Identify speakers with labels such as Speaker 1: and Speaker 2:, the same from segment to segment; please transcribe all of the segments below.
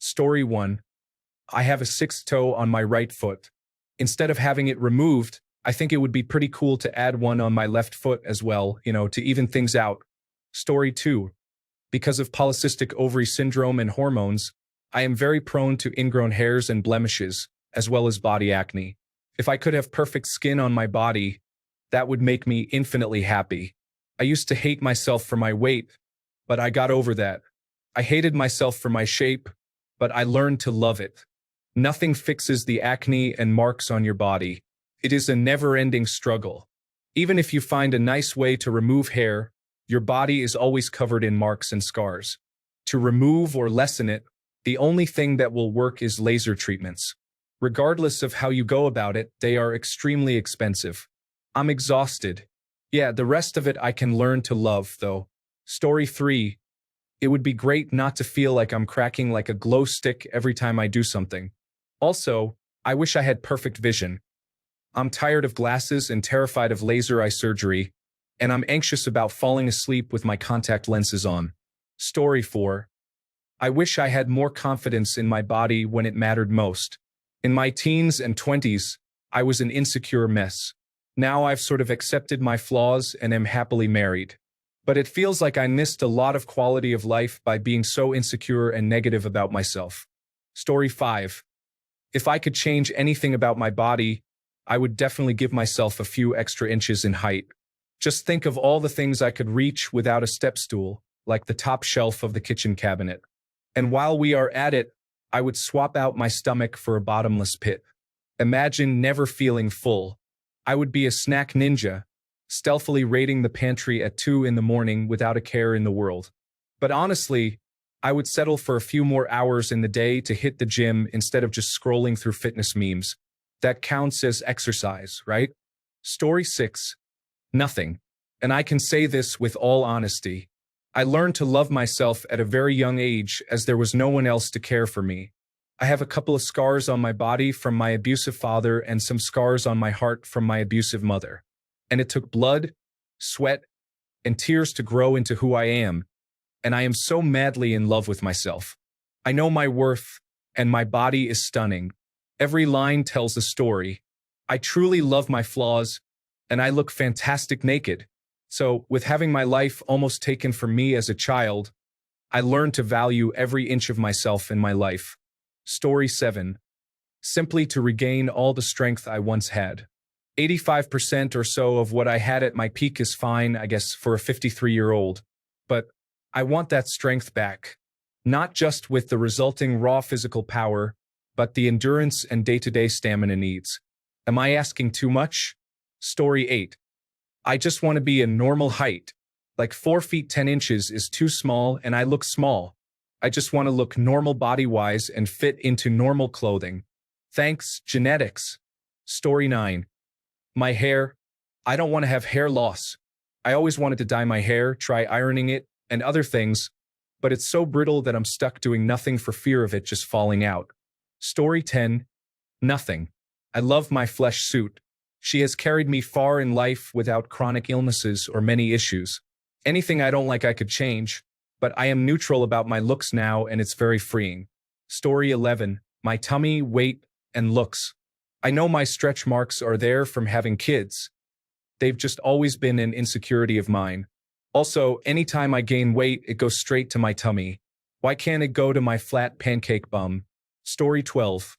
Speaker 1: Story 1. I have a sixth toe on my right foot. Instead of having it removed, I think it would be pretty cool to add one on my left foot as well, to even things out. Story 2. Because of polycystic ovary syndrome and hormones, I am very prone to ingrown hairs and blemishes, as well as body acne. If I could have perfect skin on my body, that would make me infinitely happy. I used to hate myself for my weight, but I got over that. I hated myself for my shape, but I learned to love it. Nothing fixes the acne and marks on your body. It is a never-ending struggle. Even if you find a nice way to remove hair, your body is always covered in marks and scars. To remove or lessen it, the only thing that will work is laser treatments. Regardless of how you go about it, they are extremely expensive. I'm exhausted. Yeah, the rest of it I can learn to love, though. Story 3. It would be great not to feel like I'm cracking like a glow stick every time I do something. Also, I wish I had perfect vision. I'm tired of glasses and terrified of laser eye surgery, and I'm anxious about falling asleep with my contact lenses on. Story 4. I wish I had more confidence in my body when it mattered most. In my teens and 20s, I was an insecure mess. Now I've sort of accepted my flaws and am happily married. But it feels like I missed a lot of quality of life by being so insecure and negative about myself. Story 5. If I could change anything about my body, I would definitely give myself a few extra inches in height. Just think of all the things I could reach without a step stool, like the top shelf of the kitchen cabinet. And while we are at it, I would swap out my stomach for a bottomless pit. Imagine never feeling full. I would be a snack ninja, stealthily raiding the pantry at 2 in the morning without a care in the world. But honestly, I would settle for a few more hours in the day to hit the gym instead of just scrolling through fitness memes. That counts as exercise, right? Story 6. Nothing. And I can say this with all honesty. I learned to love myself at a very young age as there was no one else to care for me. I have a couple of scars on my body from my abusive father and some scars on my heart from my abusive mother. And it took blood, sweat, and tears to grow into who I am, and I am so madly in love with myself. I know my worth, and my body is stunning. Every line tells a story. I truly love my flaws, and I look fantastic naked. So, with having my life almost taken from me as a child, I learned to value every inch of myself in my life. Story 7. Simply to regain all the strength I once had. 85% or so of what I had at my peak is fine, I guess, for a 53-year-old. But I want that strength back. Not just with the resulting raw physical power, but the endurance and day-to-day stamina needs. Am I asking too much? Story 8. I just want to be a normal height. Like 4 feet 10 inches is too small and I look small. I just want to look normal body-wise and fit into normal clothing. Thanks, genetics. Story 9. My hair. I don't want to have hair loss. I always wanted to dye my hair, try ironing it, and other things, but it's so brittle that I'm stuck doing nothing for fear of it just falling out. Story 10. Nothing. I love my flesh suit. She has carried me far in life without chronic illnesses or many issues. Anything I don't like I could change, but I am neutral about my looks now and it's very freeing. Story 11. My tummy, weight, and looks. I know my stretch marks are there from having kids. They've just always been an insecurity of mine. Also, anytime I gain weight, it goes straight to my tummy. Why can't it go to my flat pancake bum? Story 12.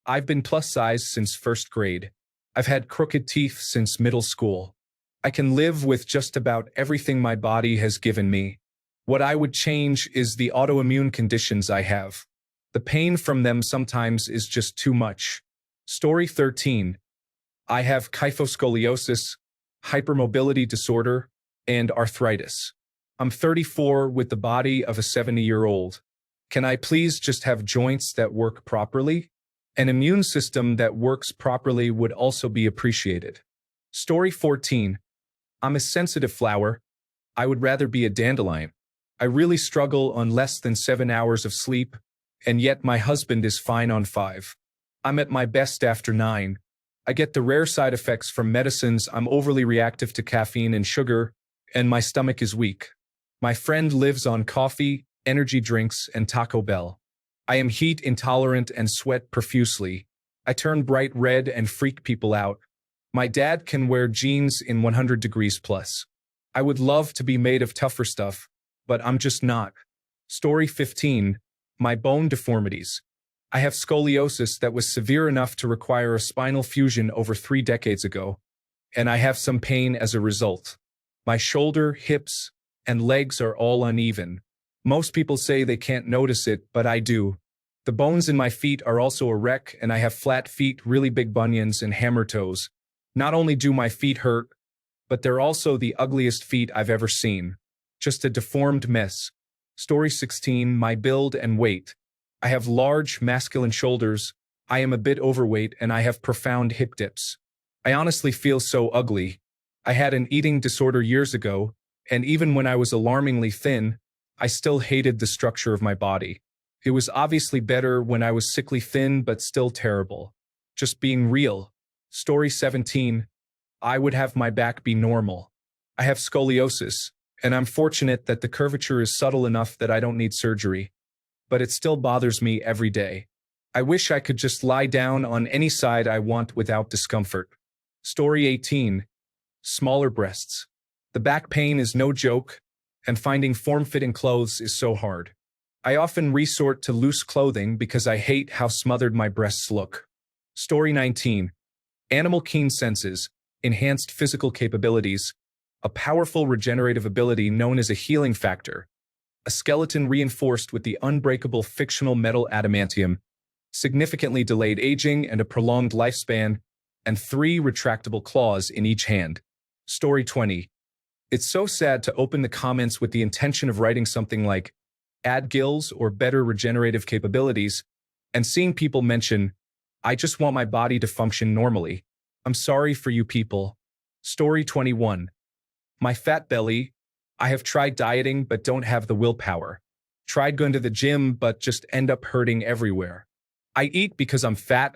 Speaker 1: I've been plus size since first grade. I've had crooked teeth since middle school. I can live with just about everything my body has given me. What I would change is the autoimmune conditions I have. The pain from them sometimes is just too much. Story 13. I have kyphoscoliosis, hypermobility disorder, and arthritis. I'm 34 with the body of a 70-year-old. Can I please just have joints that work properly? An immune system that works properly would also be appreciated. Story 14. I'm a sensitive flower. I would rather be a dandelion. I really struggle on less than 7 hours of sleep, and yet my husband is fine on 5. I'm at my best after 9. I get the rare side effects from medicines. I'm overly reactive to caffeine and sugar, and my stomach is weak. My friend lives on coffee, energy drinks, and Taco Bell. I am heat intolerant and sweat profusely. I turn bright red and freak people out. My dad can wear jeans in 100 degrees plus. I would love to be made of tougher stuff, but I'm just not. Story 15. My bone deformities. I have scoliosis that was severe enough to require a spinal fusion over 3 decades ago, and I have some pain as a result. My shoulder, hips, and legs are all uneven. Most people say they can't notice it, but I do. The bones in my feet are also a wreck, and I have flat feet, really big bunions, and hammer toes. Not only do my feet hurt, but they're also the ugliest feet I've ever seen. Just a deformed mess. Story 16. My build and weight. I have large, masculine shoulders. I am a bit overweight, and I have profound hip dips. I honestly feel so ugly. I had an eating disorder years ago, and even when I was alarmingly thin, I still hated the structure of my body. It was obviously better when I was sickly thin, but still terrible. Just being real. Story 17. I would have my back be normal. I have scoliosis, and I'm fortunate that the curvature is subtle enough that I don't need surgery. But it still bothers me every day. I wish I could just lie down on any side I want without discomfort. Story 18. Smaller breasts. The back pain is no joke, and finding form-fitting clothes is so hard. I often resort to loose clothing because I hate how smothered my breasts look. Story 19. Animal keen senses, enhanced physical capabilities, a powerful regenerative ability known as a healing factor, a skeleton reinforced with the unbreakable fictional metal adamantium, significantly delayed aging and a prolonged lifespan, and 3 retractable claws in each hand. Story 20. It's so sad to open the comments with the intention of writing something like, add gills or better regenerative capabilities, and seeing people mention, I just want my body to function normally. I'm sorry for you people. Story 21. My fat belly. I have tried dieting but don't have the willpower. Tried going to the gym but just end up hurting everywhere. I eat because I'm fat,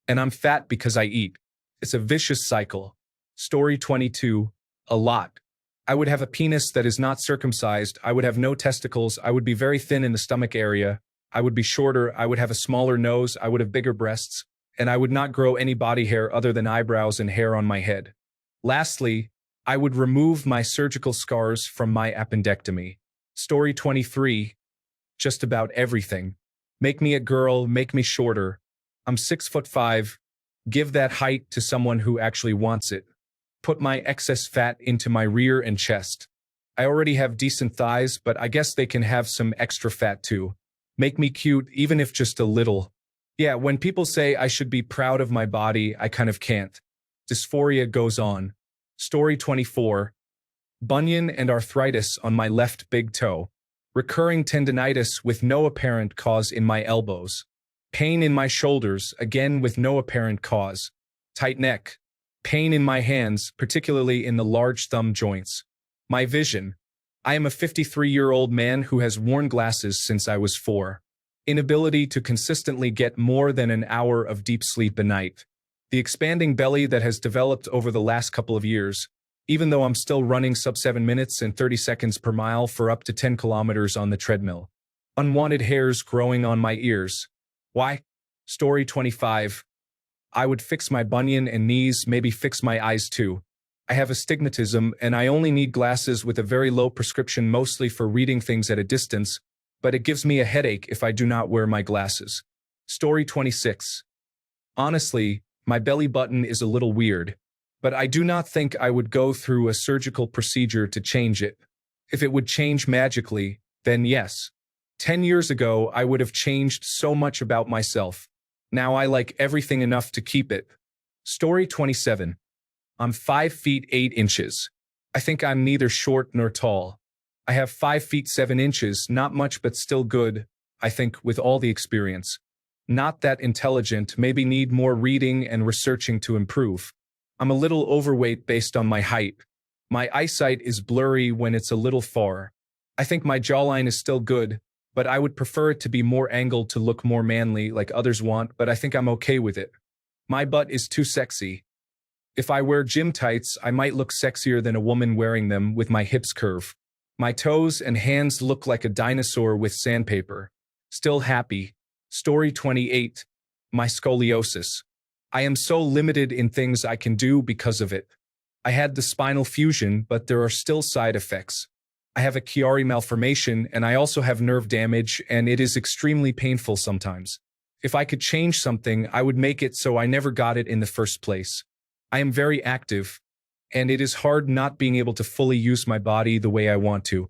Speaker 1: and I'm fat because I eat. It's a vicious cycle. Story 22. A lot. I would have a penis that is not circumcised. I would have no testicles. I would be very thin in the stomach area. I would be shorter. I would have a smaller nose. I would have bigger breasts. And I would not grow any body hair other than eyebrows and hair on my head. Lastly, I would remove my surgical scars from my appendectomy. Story 23. Just about everything. Make me a girl, make me shorter. I'm 6'5". Give that height to someone who actually wants it. Put my excess fat into my rear and chest. I already have decent thighs, but I guess they can have some extra fat too. Make me cute, even if just a little. Yeah, when people say I should be proud of my body, I kind of can't. Dysphoria goes on. Story 24. Bunion and arthritis on my left big toe. Recurring tendinitis with no apparent cause in my elbows. Pain in my shoulders, again with no apparent cause. Tight neck. Pain in my hands, particularly in the large thumb joints. My vision. I am a 53-year-old man who has worn glasses since I was 4. Inability to consistently get more than an hour of deep sleep a night. The expanding belly that has developed over the last couple of years, even though I'm still running sub 7 minutes and 30 seconds per mile for up to 10 kilometers on the treadmill. Unwanted hairs growing on my ears. Why? Story 25. I would fix my bunion and knees, maybe fix my eyes too. I have astigmatism and I only need glasses with a very low prescription, mostly for reading things at a distance, but it gives me a headache if I do not wear my glasses. Story 26. Honestly, my belly button is a little weird, but I do not think I would go through a surgical procedure to change it. If it would change magically, then yes. 10 years ago, I would have changed so much about myself. Now I like everything enough to keep it. Story 27. I'm 5 feet 8 inches. I think I'm neither short nor tall. I have 5 feet 7 inches, not much but still good, I think, with all the experience. Not that intelligent, maybe need more reading and researching to improve. I'm a little overweight based on my height. My eyesight is blurry when it's a little far. I think my jawline is still good, but I would prefer it to be more angled to look more manly like others want, but I think I'm okay with it. My butt is too sexy. If I wear gym tights, I might look sexier than a woman wearing them with my hips curve. My toes and hands look like a dinosaur with sandpaper. Still happy. Story 28. My scoliosis. I am so limited in things I can do because of it. I had the spinal fusion, but there are still side effects. I have a Chiari malformation, and I also have nerve damage, and it is extremely painful sometimes. If I could change something, I would make it so I never got it in the first place. I am very active, and it is hard not being able to fully use my body the way I want to.